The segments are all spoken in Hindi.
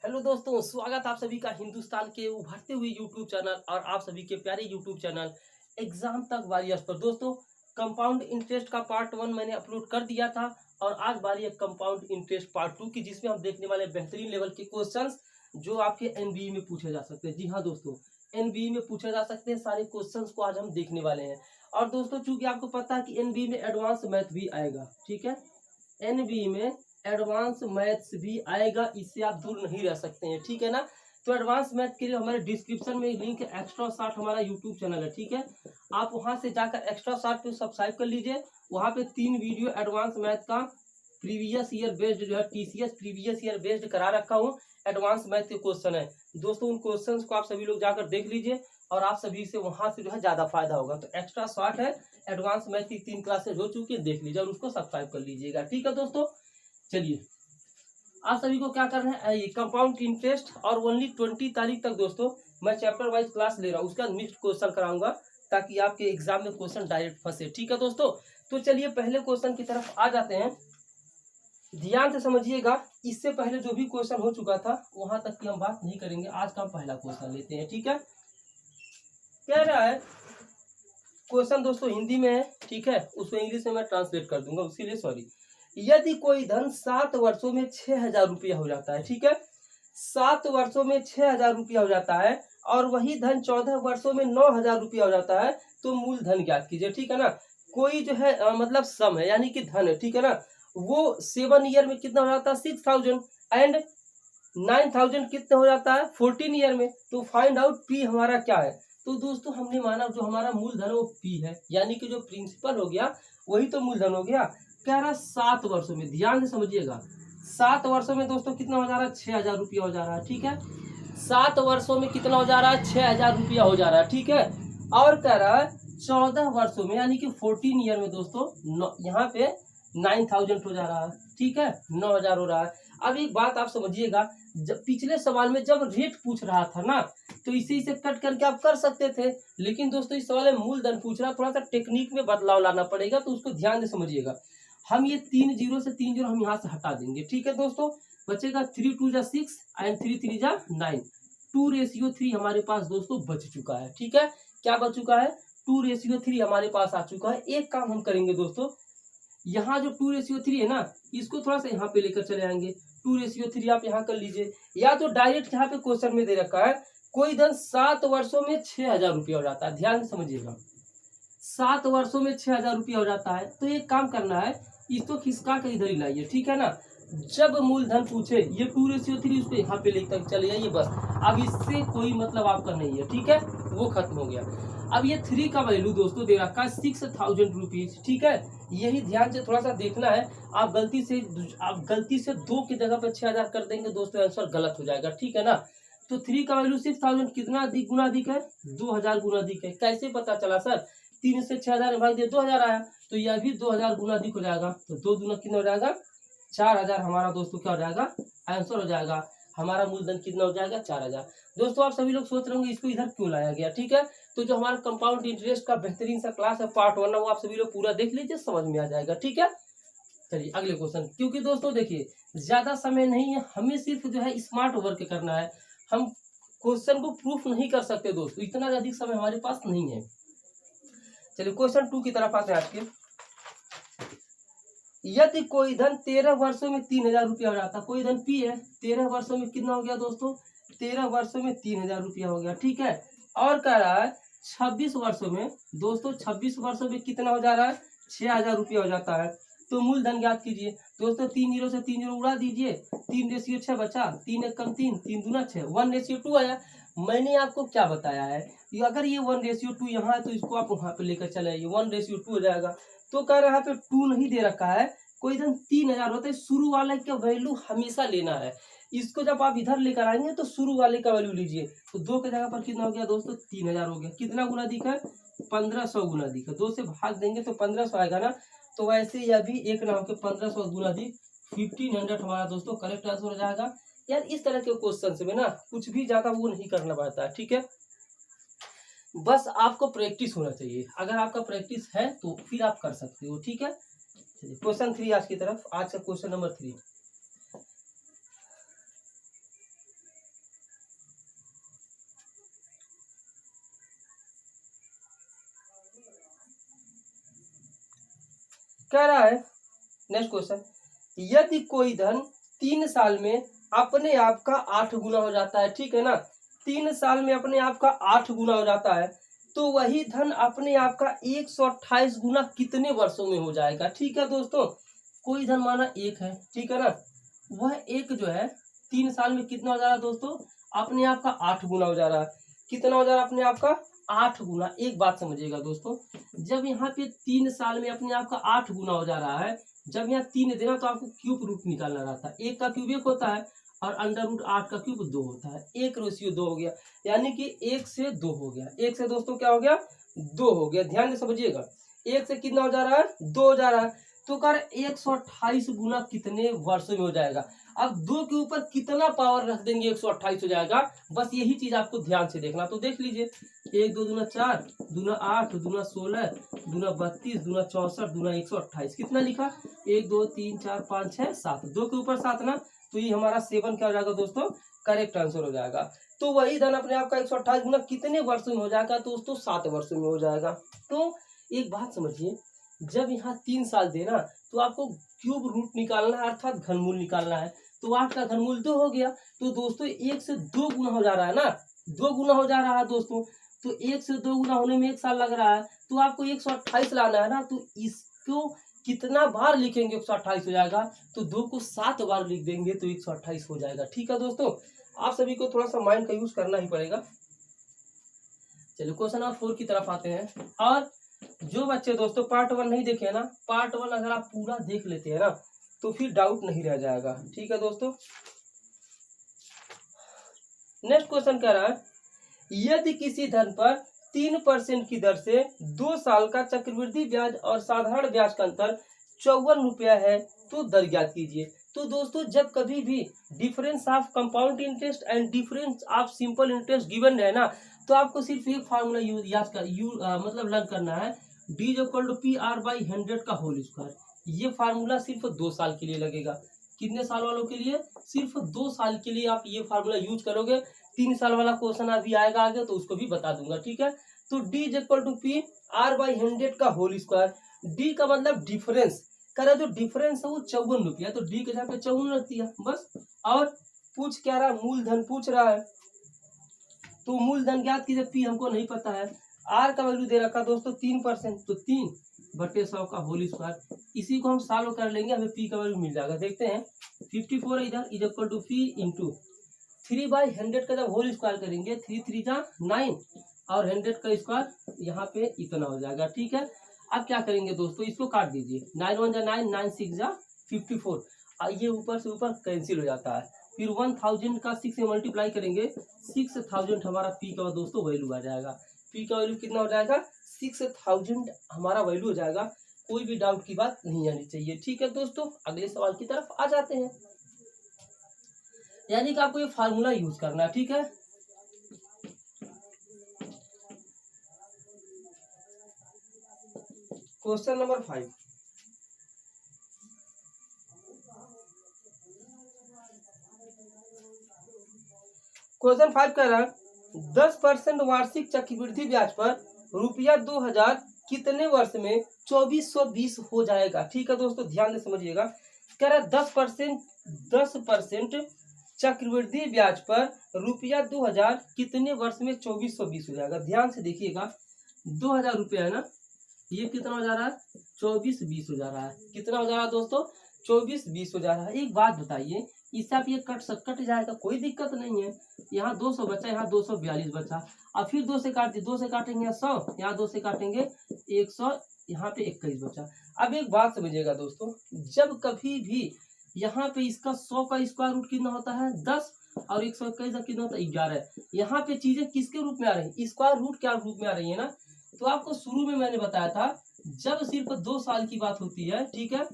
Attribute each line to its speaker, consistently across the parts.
Speaker 1: हेलो दोस्तों, स्वागत आप सभी का हिंदुस्तान के उभरते हुए यूट्यूब चैनल और आप सभी के प्यारे यूट्यूब चैनल एग्जाम तक वॉरियर्स पर। दोस्तों, कंपाउंड इंटरेस्ट का पार्ट 1 मैंने अपलोड कर दिया था और आज बारी है कंपाउंड इंटरेस्ट पार्ट 2 की, जिसमें हम देखने वाले बेहतरीन लेवल के क्वेश्चंस जो आपके एनबीई में पूछे जा सकते हैं। जी हाँ दोस्तों, एनबीई में पूछे जा सकते हैं सारे क्वेश्चंस को आज हम देखने वाले हैं। और दोस्तों, चूंकि आपको पता है कि एनबीई में एडवांस मैथ भी आएगा, ठीक है, एनबी में एडवांस मैथ्स भी आएगा, इससे आप दूर नहीं रह सकते हैं, ठीक है ना। तो एडवांस मैथ के लिए हमारे डिस्क्रिप्शन में लिंक है, एक्स्ट्रा शार्ट हमारा यूट्यूब चैनल है, ठीक है। आप वहां से जाकर एक्स्ट्रा शार्ट पे सब्सक्राइब कर लीजिए। वहां पे 3 वीडियो एडवांस मैथ का प्रीवियस ईयर बेस्ड जो है टीसीएस प्रीवियस ईयर बेस्ड करा रखा हूँ। एडवांस मैथ के क्वेश्चन है दोस्तों, उन क्वेश्चन को आप सभी लोग जाकर देख लीजिए और आप सभी से वहां से जो है ज्यादा फायदा होगा। तो एक्स्ट्रा शार्ट है, एडवांस मैथ की 3 क्लासेज हो चुकी है, देख लीजिए और उसको सब्सक्राइब कर लीजिएगा, ठीक है दोस्तों। चलिए, आप सभी को क्या करना है, ये कंपाउंड इंटरेस्ट और ओनली 20 तारीख तक दोस्तों मैं चैप्टर वाइज क्लास ले रहा हूँ, उसका मिक्स्ड क्वेश्चन कराऊंगा ताकि आपके एग्जाम में क्वेश्चन डायरेक्ट फंसे, ठीक है दोस्तों। तो चलिए पहले क्वेश्चन की तरफ आ जाते हैं, ध्यान से समझिएगा। इससे पहले जो भी क्वेश्चन हो चुका था वहां तक की हम बात नहीं करेंगे, आज का हम पहला क्वेश्चन लेते हैं, ठीक है। कह रहा है क्वेश्चन दोस्तों हिंदी में है, ठीक है, उसको इंग्लिश में मैं ट्रांसलेट कर दूंगा, उसके लिए सॉरी। यदि कोई धन 7 वर्षों में 6,000 रुपया हो जाता है, ठीक है, 7 वर्षों में 6,000 रुपया हो जाता है और वही धन 14 वर्षों में 9,000 रुपया हो जाता है, तो मूल धन ज्ञात कीजिए, ठीक है ना। कोई जो है मतलब सम है यानी कि धन है, ठीक है ना, वो 7 ईयर में कितना हो जाता है 6,000 एंड 9,000 कितना हो जाता है 14 ईयर में। तो फाइंड आउट पी हमारा क्या है। तो दोस्तों हमने माना जो हमारा मूलधन है वो पी है, यानी कि जो प्रिंसिपल हो गया वही तो मूलधन हो गया। कह रहा 7 वर्षों में, ध्यान से समझिएगा, 7 वर्षों में दोस्तों कितना हो जा रहा है 6,000 रुपया हो जा रहा है, ठीक है। 7 वर्षों में कितना हो जा रहा है 6,000 रुपया हो जा रहा है, ठीक है। और कह रहा है 14 वर्षों में यानी कि 14 ईयर में दोस्तों यहाँ पे 9,000 हो जा रहा है, ठीक है, 9,000 हो रहा है। अब एक बात आप समझिएगा, जब पिछले सवाल में जब रेट पूछ रहा था ना, तो इसी से कट करके आप कर सकते थे, लेकिन दोस्तों इस सवाल में मूलधन पूछ रहा, थोड़ा सा टेक्निक में बदलाव लाना पड़ेगा, तो उसको ध्यान से समझिएगा। हम ये 3 जीरो से 3 जीरो हम यहाँ से हटा देंगे, ठीक है दोस्तों। बचेगा 3 2 जा 6 एंड 3 3 जा 9, 2:3 हमारे पास दोस्तों बच चुका है, ठीक है। क्या बच चुका है 2:3 हमारे पास आ चुका है। एक काम हम करेंगे दोस्तों, यहाँ जो 2:3 है ना, इसको थोड़ा सा यहाँ पे लेकर चले आएंगे। 2:3 आप यहाँ कर लीजिए, या तो डायरेक्ट यहाँ पे क्वेश्चन में दे रखा है कोई धन 7 वर्षों में 6,000 रुपया हो जाता है, ध्यान से समझिएगा, 7 वर्षों में 6,000 रुपया हो जाता है। तो एक काम करना है, इसको खिसका कर इधर ही लाइए, ठीक है ना। जब मूलधन पूछे ये 2:3 उसको यहाँ पे लेकर चले जाइए, बस। अब इससे कोई मतलब आपका नहीं है, ठीक है, वो खत्म हो गया। अब ये 3 का वैल्यू दोस्तों दे रखा है 6,000 रुपीज, ठीक है। यही ध्यान से थोड़ा सा देखना है, आप गलती से 2 की जगह पर 6,000 कर देंगे दोस्तों, आंसर गलत हो जाएगा, ठीक है ना। तो 3 का वैल्यू 6,000 कितना अधिक गुना अधिक है 2,000 गुना अधिक है। कैसे पता चला सर, 3 से 6,000 भाग दिया 2,000 आया, तो यह भी 2,000 गुना अधिक हो जाएगा। तो 2 दूना कितना हो जाएगा 4,000 हमारा दोस्तों क्या हो जाएगा आंसर हो जाएगा। हमारा मूलधन कितना हो जाएगा 4,000। दोस्तों आप सभी लोग सोच रहे होंगे इसको इधर क्यों लाया गया, ठीक है। तो जो हमारा कंपाउंड इंटरेस्ट का बेहतरीन सा क्लास है पार्ट 1 वो आप सभी लोग पूरा देख लीजिए, समझ में आ जाएगा, ठीक है। चलिए अगले क्वेश्चन, क्योंकि दोस्तों देखिए ज्यादा समय नहीं है, हमें सिर्फ जो है स्मार्ट वर्क करना है, हम क्वेश्चन को प्रूफ नहीं कर सकते दोस्तों, इतना अधिक समय हमारे पास नहीं है। चलिए क्वेश्चन 2 की तरफ आते हैं आज के। यदि कोई धन 13 वर्षों में 3,000 रुपया हो जाता, कोई धन पी है, 13 वर्षों में कितना हो गया दोस्तों 13 वर्षों में 3,000 रुपया हो गया, ठीक है। और कह रहा है 26 वर्षों में दोस्तों 26 वर्षों में कितना हो जा रहा है 6,000 रुपया हो जाता है। तो मूलधन ज्ञात कीजिए दोस्तों, 3 जीरो से 3 जीरो उड़ा दीजिए, 3:6 बचा, 3 एक कम 3, 3 दूना 6, 1:2 आया। मैंने आपको क्या बताया है, अगर ये 1:2 यहाँ है तो इसको आप वहां पे लेकर चले आइए, 1:2 हो जाएगा। तो कह रहा है पे 2 नहीं दे रखा है, कोई धन 3,000 होता है, शुरू वाले का वैल्यू हमेशा लेना है। इसको जब आप इधर लेकर आएंगे तो शुरू वाले का वैल्यू लीजिए, तो 2 की जगह पर कितना हो गया दोस्तों 3,000 हो गया। कितना गुना अधिक है 1,500 गुना अधिक है, 2 से भाग देंगे तो 1,500 आएगा ना। तो वैसे यह भी एक ना होकर 1,500 गुना अधिक 1,500 हमारा दोस्तों करेक्ट आंसर हो जाएगा। यार इस तरह के क्वेश्चन में ना कुछ भी ज्यादा वो नहीं करना पड़ता है, ठीक है, बस आपको प्रैक्टिस होना चाहिए। अगर आपका प्रैक्टिस है तो फिर आप कर सकते हो, ठीक है। चलिए क्वेश्चन 3 आज की तरफ, आज का क्वेश्चन नंबर 3। कह रहा है नेक्स्ट क्वेश्चन, यदि कोई धन 3 साल में अपने आप का 8 गुना हो जाता है, ठीक है ना, 3 साल में अपने आप का 8 गुना हो जाता है, तो वही धन अपने आप का 128 गुना कितने वर्षों में हो जाएगा। ठीक है दोस्तों, कोई धन माना 1 है, ठीक है ना, वह 1 जो है 3 साल में कितना हो जा रहा है दोस्तों, अपने आप का 8 गुना हो जा रहा है। कितना हो जा रहा है अपने आप का 8 गुना। एक बात समझिएगा दोस्तों, जब यहाँ पे 3 साल में अपने आप का 8 गुना हो जा रहा है, जब यहाँ 3 देना तो आपको क्यूब रूट निकालना रहता है। 1 का क्यूब 1 होता है और अंडर रूट 8 का क्यूब 2 होता है। 1/2 हो गया, यानी कि 1 से 2 हो गया। 1 से दोस्तों क्या हो गया, 2 हो गया। ध्यान से समझिएगा, 1 से कितना हो जा रहा है, 2 हो जा रहा है। तो कर 128 गुना कितने वर्षों में हो जाएगा। अब 2 के ऊपर कितना पावर रख देंगे 128 हो जाएगा। बस यही चीज आपको ध्यान से देखना। तो देख लीजिए, 1 2 दूना 4 दूना 8 दूना 16 दूना 32 दूना 64 दूना 128 कितना लिखा, 1 2 3 4 5 6 7, 2 के ऊपर 7 ना, तो ये हमारा 7 क्या हो जाएगा दोस्तों, करेक्ट आंसर हो जाएगा। तो वही धन अपने आप का 128 गुना कितने वर्षों में हो जाएगा दोस्तों, 7 वर्षों में हो जाएगा। तो एक बात समझिए, जब यहाँ 3 साल देना तो आपको क्यूब रूट निकालना है, अर्थात घनमूल निकालना है। तो 8 का घनमूल 2 हो गया, तो दोस्तों 1 से 2 गुना हो जा रहा है ना, 2 गुना हो जा रहा है दोस्तों। तो 1 से 2 गुना होने में 1 साल लग रहा है, तो आपको 128 लाना है ना, तो इसको कितना बार लिखेंगे 128 हो जाएगा, तो 2 को 7 बार लिख देंगे तो 128 हो जाएगा। ठीक है दोस्तों, आप सभी को थोड़ा सा माइंड का यूज करना ही पड़ेगा। चलिए क्वेश्चन नंबर 4 की तरफ आते हैं। और जो बच्चे दोस्तों पार्ट 1 नहीं देखे ना, पार्ट 1 अगर आप पूरा देख लेते हैं ना, तो फिर डाउट नहीं रह जाएगा। ठीक है दोस्तों, नेक्स्ट क्वेश्चन कह रहा है, यदि किसी धन पर 3% की दर से 2 साल का चक्रवृद्धि ब्याज और साधारण ब्याज का अंतर 54 रुपया है, तो दर ज्ञात कीजिए। तो दोस्तों जब कभी भी difference of compound interest and difference of simple interest given है ना, तो आपको सिर्फ एक फार्मूला याद कर मतलब लर्न करना है, D = PR/100 का होल स्क्वायर। ये फार्मूला सिर्फ 2 साल के लिए लगेगा। कितने साल वालों के लिए, सिर्फ 2 साल के लिए आप ये फार्मूला यूज करोगे। 3 साल वाला क्वेश्चन अभी आएगा आगे, तो उसको भी बता दूंगा। ठीक है, तो D = PR/100 का होल स्क्वायर। D का मतलब डिफरेंस, कर जो डिफरेंस है वो 54 रुपया, तो D के जगह पे 54 रख दिया बस। और पूछ क्या रहा है, मूलधन पूछ रहा है, तो मूलधन ज्ञात कीजिए। P हमको नहीं पता है, R का वैल्यू दे रखा दोस्तों 3%, तो 3/100 का होल स्क्वायर। इसी को हम सॉल्व कर लेंगे, हमें P का वैल्यू मिल जाएगा। देखते हैं, 54 है इधर, = P इंटू 3/100 का जब होल स्क्वायर करेंगे, 3 3 जा 9 और 100 का स्क्वायर यहाँ पे इतना हो जाएगा। ठीक है, अब क्या करेंगे दोस्तों, इसको काट दीजिए, 9 1 जा 9 9 6 जा 54, ये ऊपर से ऊपर कैंसिल हो जाता है। फिर 1000 का 6 से मल्टीप्लाई करेंगे, 6000 हमारा P का दोस्तों वैल्यू आ जाएगा। P का वैल्यू कितना हो जाएगा, 6000 हमारा वैल्यू हो जाएगा। कोई भी डाउट की बात नहीं आनी चाहिए। ठीक है दोस्तों, अगले सवाल की तरफ आ जाते हैं। यानी कि आपको ये फार्मूला यूज करना है। ठीक है, क्वेश्चन नंबर 5, क्वेश्चन 5 कह रहा है 10% वार्षिक चक्रवृद्धि ब्याज पर रुपया 2000 कितने वर्ष में 2420 हो जाएगा। ठीक है दोस्तों, ध्यान से समझिएगा, कह रहा है 10% चक्रवृद्धि ब्याज पर रुपया 2000 कितने वर्ष में 2420 हो जाएगा। ध्यान से देखिएगा, 2000 रुपया है ना, ये कितना हो जा रहा है, 2420 हो जा रहा है। कितना हो जा रहा है दोस्तों, 2420 हो जा रहा है। एक बात बताइए, इससे आप ये कट जाएगा, कोई दिक्कत नहीं है। यहाँ 200 बचा, यहाँ 242 बचा, और फिर 2 से काट दिए, 2 से काटेंगे 100, यहाँ 2 से काटेंगे 100, यहाँ पे 21 बचा। अब एक बात समझिएगा दोस्तों, जब कभी भी यहाँ पे इसका 100 का स्क्वायर रूट कितना होता है 10, और 121 का कितना होता है 11। यहाँ पे चीजें किसके रूप में आ रही है, स्क्वायर रूट क्या रूप में आ रही है ना। तो आपको शुरू में मैंने बताया था, जब सिर्फ 2 साल की बात होती है, ठीक है,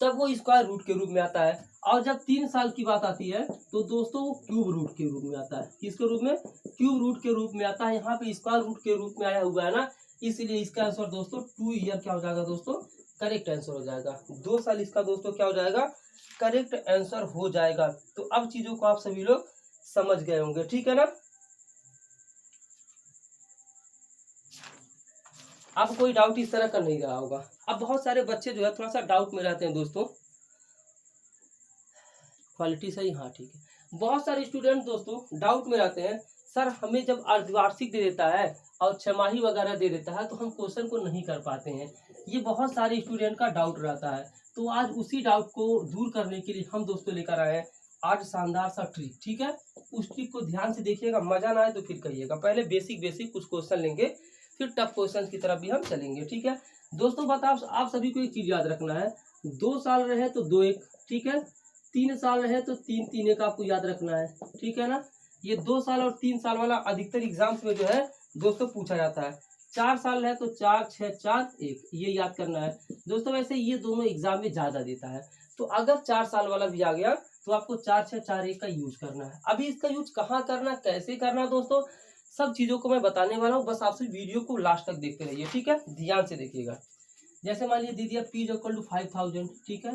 Speaker 1: तब वो स्क्वायर रूट के रूप में आता है। और जब 3 साल की बात आती है, तो दोस्तों वो क्यूब रूट के रूप में आता है। किसके रूप में, क्यूब रूट के रूप में आता है। यहाँ पे स्क्वायर रूट के रूप में आया हुआ है ना, इसलिए इसका आंसर दोस्तों 2 ईयर क्या हो जाएगा दोस्तों, करेक्ट आंसर हो जाएगा। 2 साल इसका दोस्तों क्या हो जाएगा, करेक्ट आंसर हो जाएगा। तो अब चीजों को आप सभी लोग समझ गए होंगे। ठीक है ना, आपको कोई डाउट इस तरह का नहीं रहा होगा। अब बहुत सारे बच्चे जो है थोड़ा सा डाउट में रहते हैं दोस्तों। क्वालिटी सही, हाँ ठीक है। बहुत सारे स्टूडेंट दोस्तों डाउट में रहते हैं, सर हमें जब अर्धवार्षिक दे देता है और छमाही वगैरह दे देता है तो हम क्वेश्चन को नहीं कर पाते हैं। ये बहुत सारे स्टूडेंट का डाउट रहता है। तो आज उसी डाउट को दूर करने के लिए हम दोस्तों लेकर आए हैं आज शानदार सा ट्रिक, ठीक है। उस ट्रिक को ध्यान से देखिएगा, मजा ना आए तो फिर कहिएगा। पहले बेसिक बेसिक कुछ क्वेश्चन लेंगे, फिर टफ क्वेश्चन की तरफ भी हम चलेंगे, ठीक है। दोस्तों बताओ, आप सभी को एक चीज याद रखना है, 2 साल रहे तो 2 1, ठीक है। 3 साल रहे तो 3 3 1 आपको याद रखना है, ठीक है ना। ये 2 साल और 3 साल वाला अधिकतर एग्जाम्स में जो है दोस्तों पूछा जाता है। 4 साल है तो 4 6 4 1, ये याद करना है दोस्तों। वैसे ये दोनों एग्जाम में ज्यादा देता है, तो अगर 4 साल वाला भी आ गया तो आपको 4 6 4 1 का यूज करना है। अभी इसका यूज कहाँ करना, कैसे करना दोस्तों, सब चीजों को मैं बताने वाला हूँ। बस आपसे वीडियो को लास्ट तक देखते रहिए, ठीक है, ध्यान से देखिएगा। जैसे मान लीजिए दीदी P = 5000, ठीक है।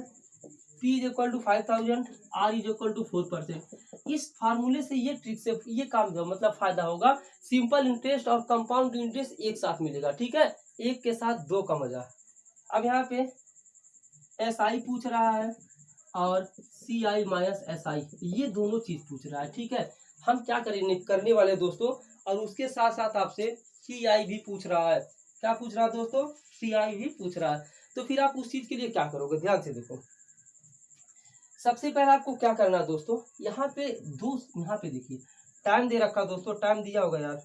Speaker 1: P = 5000, R = 4%। इस फार्मूले से, ये ट्रिक से ये काम मतलब फायदा होगा। सिंपल इंटरेस्ट और कंपाउंड इंटरेस्ट एक साथ मिलेगा, ठीक है, एक के साथ दो का मजा। अब यहाँ पे SI पूछ रहा है और CI - SI, ये दोनों चीज पूछ रहा है, ठीक है। हम क्या करने वाले दोस्तों, और उसके साथ साथ आपसे CI भी पूछ रहा है। क्या पूछ रहा है दोस्तों, CI भी पूछ रहा है। तो फिर आप उस चीज के लिए क्या करोगे, ध्यान से देखो। सबसे पहले आपको क्या करना है दोस्तों, यहाँ पे यहाँ पे देखिए टाइम दे रखा दोस्तों, टाइम दिया होगा यार,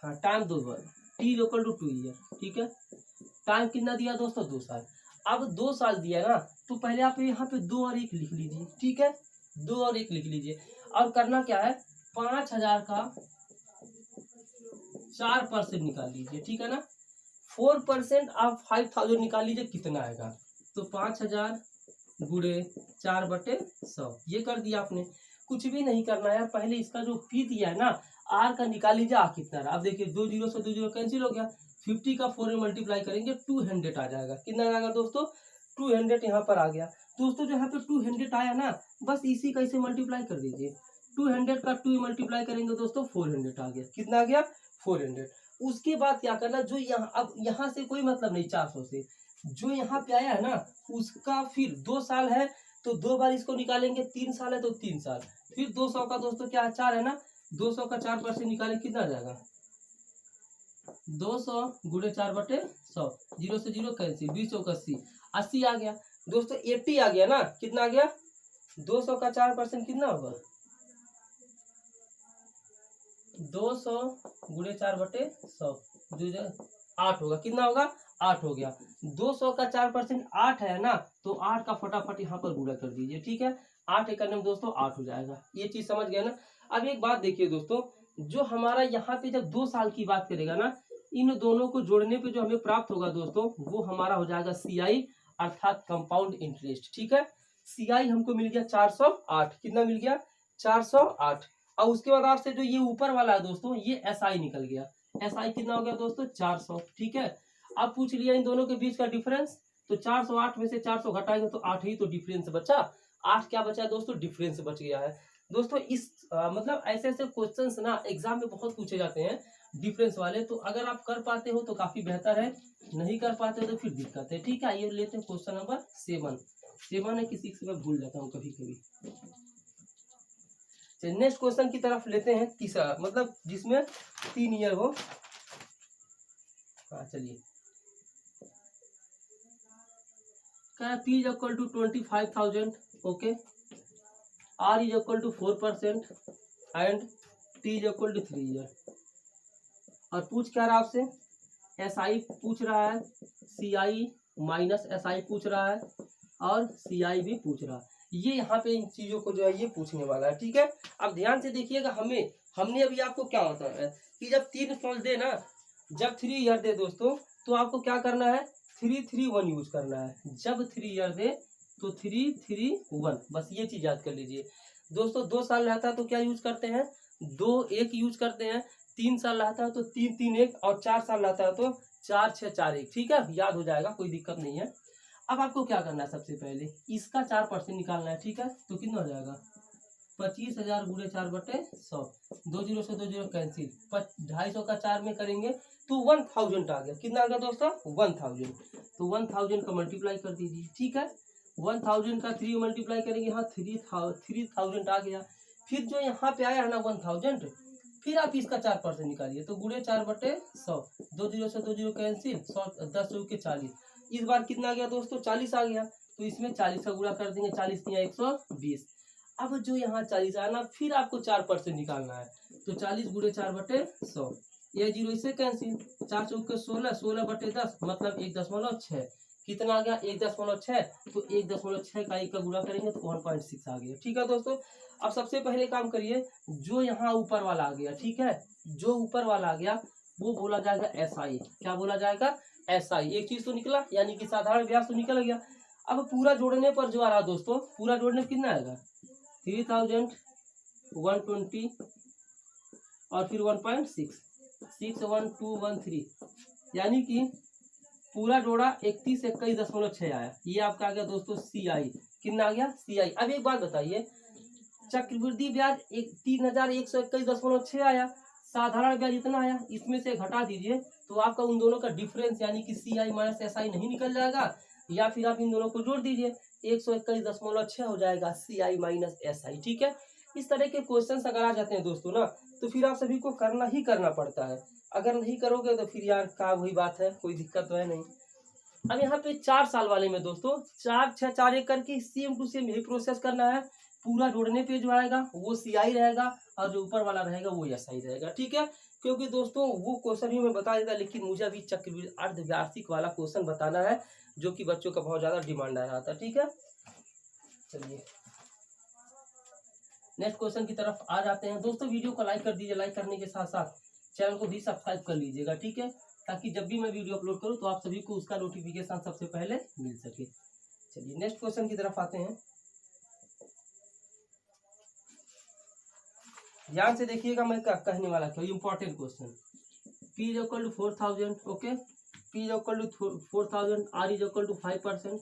Speaker 1: हाँ टाइम 2 बार, T = 2 ईयर, ठीक है। टाइम कितना दिया दोस्तों, 2 साल। अब 2 साल दिया ना, तो पहले आप यहाँ पे 2 और 1 लिख लीजिए, ठीक है, 2 और 1 लिख लीजिए। और करना क्या है, 5000 का 4% निकाल लीजिए, ठीक है ना। 4% आप 5000 निकाल लीजिए, कितना आएगा, तो 5000 गुणे 4/100, ये कर दिया आपने। कुछ भी नहीं करना है, पहले इसका जो पी दिया है ना, आर का निकाल लीजिए, आ कितना रहा। अब देखिए 2 0 से 2 0 कैंसिल हो गया, 50 का 4 में मल्टीप्लाई करेंगे 200 आ जाएगा। कितना आएगा दोस्तों, 200 यहाँ पर आ गया दोस्तों। जो यहाँ पे 200 आया ना, बस इसी का इसे मल्टीप्लाई कर दीजिए। 200 का 2 मल्टीप्लाई करेंगे दोस्तों, 400 आ गया। कितना आ गया, 400। उसके बाद क्या करना, जो यहाँ, अब यहाँ से कोई मतलब नहीं, 400 से जो यहाँ पे आया है ना, उसका फिर 2 साल है तो 2 बार इसको निकालेंगे, 3 साल है तो 3 साल, फिर 200 का दोस्तों क्या 4 है ना, 200 का 4% निकालें, कितना आ जाएगा, 200 गुणे 4/100, 0 से 0 कैंसिल, 20 का 80 आ गया दोस्तों, 80 आ गया ना। कितना आ गया, 200 का 4% कितना होगा, 200 गुणे 4/100, 8 होगा। कितना होगा, 8 हो गया। 200 का 4% 8 है ना, तो 8 का फटाफट यहाँ पर गुणा कर दीजिए, ठीक है। 8 एकड़ में दोस्तों 8 हो जाएगा। ये चीज समझ गया ना। अब एक बात देखिए दोस्तों, जो हमारा यहाँ पे जब 2 साल की बात करेगा ना, इन दोनों को जोड़ने पे जो हमें प्राप्त होगा दोस्तों, वो हमारा हो जाएगा CI, अर्थात कंपाउंड इंटरेस्ट, ठीक है। CI हमको मिल गया 408, कितना मिल गया, 408। और उसके बाद आपसे जो ये ऊपर वाला है दोस्तों, ये SI निकल गया। SI कितना हो गया दोस्तों, 400, ठीक है। अब पूछ लिया इन दोनों के बीच का डिफरेंस, तो 408 में से 400 घटाएंगे तो 8 ही तो डिफरेंस बचा। 8 क्या बचा दोस्तों, डिफरेंस बच गया है दोस्तों। इस मतलब ऐसे ऐसे क्वेश्चंस ना एग्जाम में बहुत पूछे जाते हैं डिफरेंस वाले। तो अगर आप कर पाते हो तो काफी बेहतर है, नहीं कर पाते हो तो फिर दिक्कत है, ठीक है। ये लेते हैं क्वेश्चन नंबर 7 है कि 6 में भूल जाता हूँ कभी कभी। नेक्स्ट क्वेश्चन की तरफ लेते हैं, तीसरा, मतलब जिसमें 3 ईयर हो। हाँ चलिए, P = 25,000, okay. R = 4% and T = 3 year. और पूछ क्या रहा आपसे, SI पूछ रहा है, CI - SI पूछ रहा है, और CI भी पूछ रहा है। ये यहाँ पे इन चीजों को जो है ये पूछने वाला है, ठीक है। अब ध्यान से देखिएगा, हमने अभी आपको क्या होता है कि जब 3 साल दे ना, जब 3 ईयर दे दोस्तों, तो आपको क्या करना है, 3 3 1 यूज करना है। जब 3 ईयर दे तो 3 3 1, बस ये चीज याद कर लीजिए दोस्तों। 2 साल रहता है तो क्या यूज करते हैं, 2 1 यूज करते हैं। 3 साल रहता है तो 3 3 1, और 4 साल रहता है तो 4 6 4 1, ठीक है, याद हो जाएगा, कोई दिक्कत नहीं है। अब आपको क्या करना है, सबसे पहले इसका 4% निकालना है, ठीक है। तो कितना हो जाएगा, 25,000 गुणे 4/100। 2 जीरो से 2 जीरो कैंसिल। 250 का 4 में करेंगे तो 1000 आ गया। कितना आ गया दोस्तों? 1000। तो 1000 का मल्टीप्लाई कर दीजिए। ठीक है, 1000 का 3 मल्टीप्लाई करेंगे, हाँ 3000 आ गया। फिर जो यहाँ पे आया है ना 1000, फिर आप इसका 4% निकालिए, तो गुणे 4/100। 2 जीरो से 2 जीरो कैंसिल। 10 के 40। इस बार कितना आ गया दोस्तों? 40 आ गया। तो इसमें 40 का गुणा कर देंगे, 40 या 120। अब जो यहाँ 40 आना, फिर आपको 4% निकालना है, तो 40 गुणे 4/100। यह जीरो इससे कैंसिल। 4 चौके 16, 16/10 मतलब 1.6। कितना आ गया? 1.6। तो 1.6 का 1 का गुणा करेंगे तो 1.6 आ गया। ठीक है दोस्तों, अब सबसे पहले काम करिए, जो यहाँ ऊपर वाला आ गया, ठीक है, जो ऊपर वाला आ गया वो बोला जाएगा SI। क्या बोला जाएगा? SI। एक चीज तो निकला, यानी कि साधारण व्यास तो निकल गया। अब पूरा जोड़ने पर जो आ रहा दोस्तों, पूरा जोड़ने पर कितना आएगा? 3120 और फिर 1.6, 61213, यानी कि पूरा जोड़ा 3121.6 आया। ये आपका आ गया दोस्तों CI। कितना आ गया? CI। अब एक बात बताइए, चक्रवृद्धि ब्याज 3121.6 आया, साधारण ब्याज इतना आया, इसमें से घटा दीजिए तो आपका उन दोनों का डिफरेंस यानी कि CI माइनस SI नहीं निकल जाएगा, या फिर आप इन दोनों को जोड़ दीजिए, 121.6 हो जाएगा CI माइनस SI। ठीक है, इस तरह के क्वेश्चन अगर आ जाते हैं दोस्तों ना, तो फिर आप सभी को करना ही करना पड़ता है। अगर नहीं करोगे तो फिर यार का वही बात है, कोई दिक्कत तो है नहीं। अब यहाँ पे 4 साल वाले में दोस्तों 4 6 4 1 करके सेम टू सेम यही प्रोसेस करना है। पूरा जोड़ने पे जो आएगा वो CI रहेगा, और जो ऊपर वाला रहेगा वो SI रहेगा। ठीक है, क्योंकि दोस्तों वो क्वेश्चन भी मैं बता देता, लेकिन मुझे अभी चक्रवृद्धि अर्धवार्षिक वाला क्वेश्चन बताना है, जो कि बच्चों का बहुत ज्यादा डिमांड आ रहा था। ठीक है, चलिए नेक्स्ट क्वेश्चन की तरफ आ जाते हैं दोस्तों। वीडियो को लाइक कर दीजिए, लाइक करने के साथ साथ चैनल को भी सब्सक्राइब कर लीजिएगा। ठीक है, ताकि जब भी मैं वीडियो अपलोड करूं तो आप सभी को उसका नोटिफिकेशन सबसे पहले मिल सके। चलिए नेक्स्ट क्वेश्चन की तरफ आते हैं, ध्यान से देखिएगा मैं क्या कहने वाला था। Important question. P is equal to 4000, okay, P is equal to 4000, R is equal to 5%,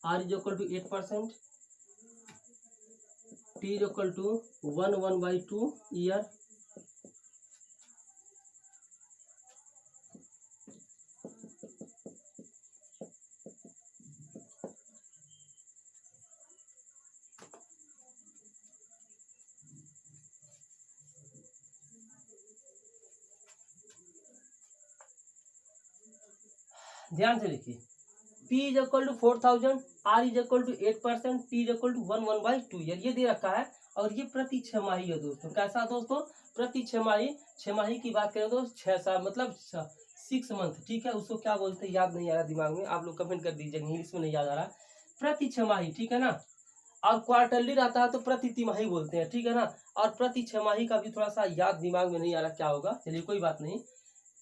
Speaker 1: R is equal to 8%, T is equal to 1/2 year, ध्यान से लिखिए। P is equal to 4000, R is equal to 8%, T is equal to 1/2 year, ये दे रखा है, और ये प्रति छमाही है दोस्तों। कैसा दोस्तों? प्रति छमाही। छमाही की बात करें तो 6 साल मतलब 6 मंथ। ठीक है, उसको क्या बोलते हैं याद नहीं आ रहा दिमाग में, आप लोग कमेंट कर दीजिए, इंग्लिश में नहीं याद आ रहा। प्रति छमाही, ठीक है ना। और क्वार्टरली रहता है तो प्रति तिमाही बोलते हैं, ठीक है ना। और प्रति छमाही का भी थोड़ा सा याद दिमाग में नहीं आ रहा क्या होगा, चलिए कोई बात नहीं।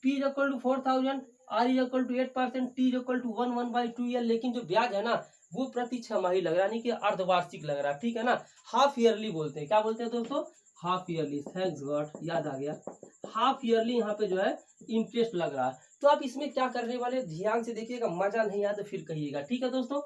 Speaker 1: P is equal to 4000, R is equal to 8%, T is equal to 1/2 year, लेकिन जो ब्याज है ना वो प्रति छमाही लग रहा है, यानी कि अर्धवार्षिक लग रहा है। ठीक है ना, हाफ ईयरली बोलते हैं। क्या बोलते हैं दोस्तों? Half yearly. थैंक्स गॉड, याद आ गया। हाफ ईयरली यहाँ पे जो है इंटरेस्ट लग रहा है। तो आप इसमें क्या करने वाले, ध्यान से देखिएगा, मजा नहीं आया तो फिर कहिएगा। ठीक है दोस्तों,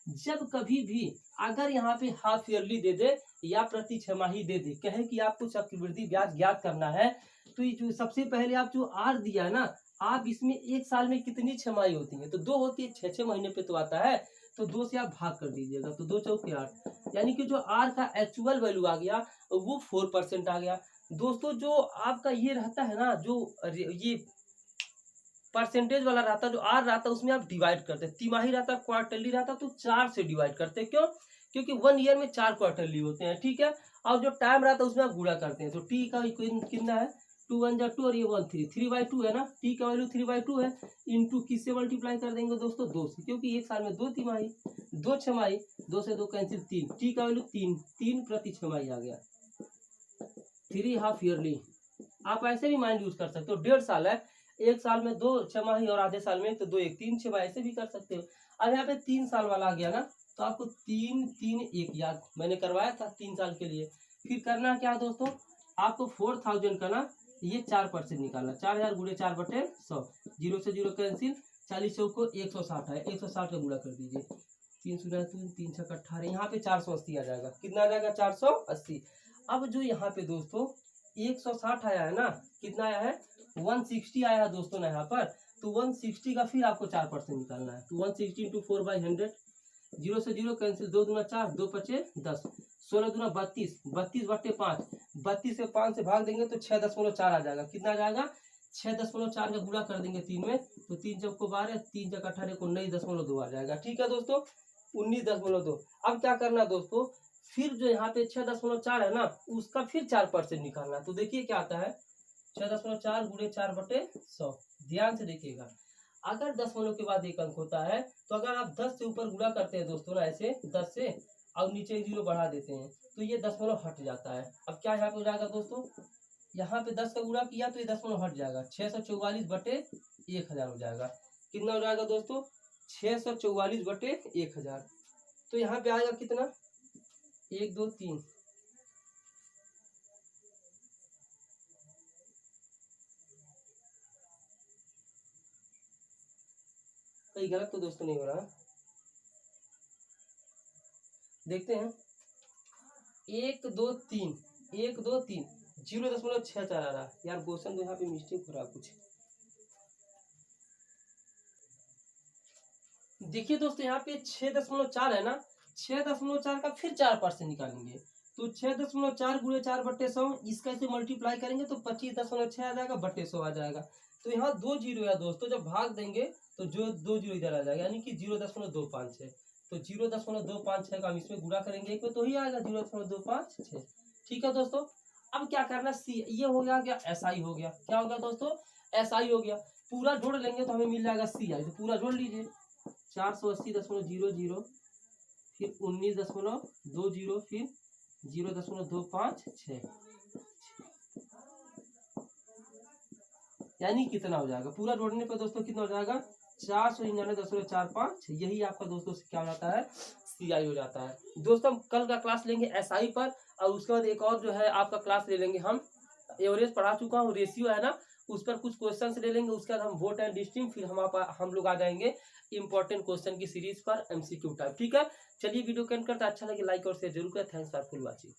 Speaker 1: जब कभी भी अगर यहाँ पे हाफ ईयरली दे दे या प्रति छमाही दे दे, कहे कि आपको चक्रवृद्धि ब्याज ज्ञात करना है, तो ये जो सबसे पहले आप जो आर दिया है ना, आप इसमें एक साल में कितनी छमाही होती है? तो 2 होती है, 6 महीने पे तो आता है, तो 2 से आप भाग कर दीजिएगा, तो 2 चौके 8, यानी कि जो आर का एक्चुअल वैल्यू आ गया वो 4% आ गया। दोस्तों जो आपका ये रहता है ना, जो ये परसेंटेज वाला रहता, जो आर रहता, उसमें आप डिवाइड करते, तिमाही रहता, क्वार्टरली रहता, तो 4 से डिवाइड करते। क्यों? क्योंकि 1 ईयर में 4 क्वार्टरली होते हैं। ठीक है, और जो टाइम रहता है उसमें आप गुणा करते हैं, तो टी का कितना है? 2 1 जा 2 और ये 1 3, 3/2 है ना। टी का वैल्यू 3/2 है, इंटू किससे मल्टीप्लाई कर देंगे दोस्तों? 2 से, क्योंकि एक साल में 2 तिमाही, 2 छमाही, 2 से 2 कैंसिल 3, टी का वैल्यू 3 प्रति छमाही आ गया। 3 हाफ ईयरली। आप ऐसे भी माइंड यूज कर सकते हो, 1.5 साल है, एक साल में 2 छमाही और आधे साल में तो 2 1 3 छमाही, ऐसे भी कर सकते हो। अब यहाँ पे 3 साल वाला आ गया ना, तो आपको 3 3 1 याद मैंने करवाया था 3 साल के लिए। फिर करना क्या दोस्तों, आपको 4000 का ना ये 4% निकालना, 4000 गुणे 4/100, 0 से 0 कैंसिल, 40 को 160 है, 160 का गुणा कर दीजिए, 3 शून्य 3 छक 18, यहाँ पे 480 आ जाएगा। कितना आ जाएगा? 480। अब जो यहाँ पे दोस्तों 160 आया है ना, कितना आया है? 160 आया है दोस्तों ना यहाँ पर। तो 160 का फिर आपको 4% निकालना है। तो 160 इंटू 4/100, 0 से 0 कैंसिल, 2 दूना 4, 2 पचे 10, 16 दूना 32, 32/5, 32 से 5 से भाग देंगे तो 6.4 आ जाएगा। कितना आ जाएगा? 6.4 का गुणा कर देंगे 3 में, तो 3 चौक को 12, 3 चौक 18 को 19.2 आ जाएगा। ठीक है दोस्तों, 19.2। अब क्या करना है दोस्तों, फिर जो यहाँ पे 6.4 है ना, उसका फिर 4% निकालना। तो देखिए क्या आता है, 6.4 गुणे 4/100। ध्यान से देखिएगा, अगर दशमलव के बाद एक अंक होता है तो अगर आप 10 से ऊपर गुणा करते हैं दोस्तों ना, ऐसे 10 से और नीचे 0 बढ़ा देते हैं तो ये दशमलव हट जाता है। अब क्या यहाँ पे हो जाएगा दोस्तों, यहाँ पे 10 का गुणा किया तो ये दशमलव हट जाएगा, 644/1000 हो जाएगा। कितना हो जाएगा दोस्तों? 644/1000। तो यहाँ पे आएगा कितना? 1 2 3, कहीं गलत तो दोस्तों नहीं हो रहा, देखते हैं। 1 2 3, 1 2 3, 0.64 आ रहा है यार। क्वेश्चन तो यहाँ पे मिस्टेक हो रहा कुछ। देखिए दोस्तों, यहाँ पे 6.4 है ना, 6.4 का फिर 4% निकालेंगे। तो 6.4 गुणे 4/100, इसका ऐसे मल्टीप्लाई करेंगे तो 25.6 आ जाएगा, बटे 100 आ जाएगा। तो यहाँ 2 जीरो है दोस्तों, जब भाग देंगे तो जो 2 जीरो इधर आ जाएगा, यानी कि 0.256। तो 0.256 का हम इसमें गुणा करेंगे एक में तो ही आएगा 0.256। ठीक है दोस्तों, अब क्या करना, सी ये हो गया, क्या SI हो गया, क्या हो गया दोस्तों? SI हो गया। पूरा जोड़ लेंगे तो हमें मिल जाएगा CI। तो पूरा जोड़ लीजिए, 480.00, फिर 19.20, फिर 0.256, यानी कितना हो जाएगा? पूरा जोड़ने पर दोस्तों कितना हो जाएगा? 499.45। यही आपका दोस्तों क्या हो जाता है? CI हो जाता है। दोस्तों हम कल का क्लास लेंगे SI पर, और उसके बाद एक और जो है आपका क्लास ले लेंगे हम, एवरेज पढ़ा चुका हूँ, रेशियो है ना, उस पर कुछ क्वेश्चन ले लेंगे। उसके बाद हम वोट एंड डिस्टिंग, फिर हम लोग आ जाएंगे इंपॉर्टेंट क्वेश्चन की सीरीज पर, MCQ टाइप। ठीक है, चलिए वीडियो को एंड करते हैं। अच्छा लगे लाइक और शेयर जरूर करें। Thanks for full watching.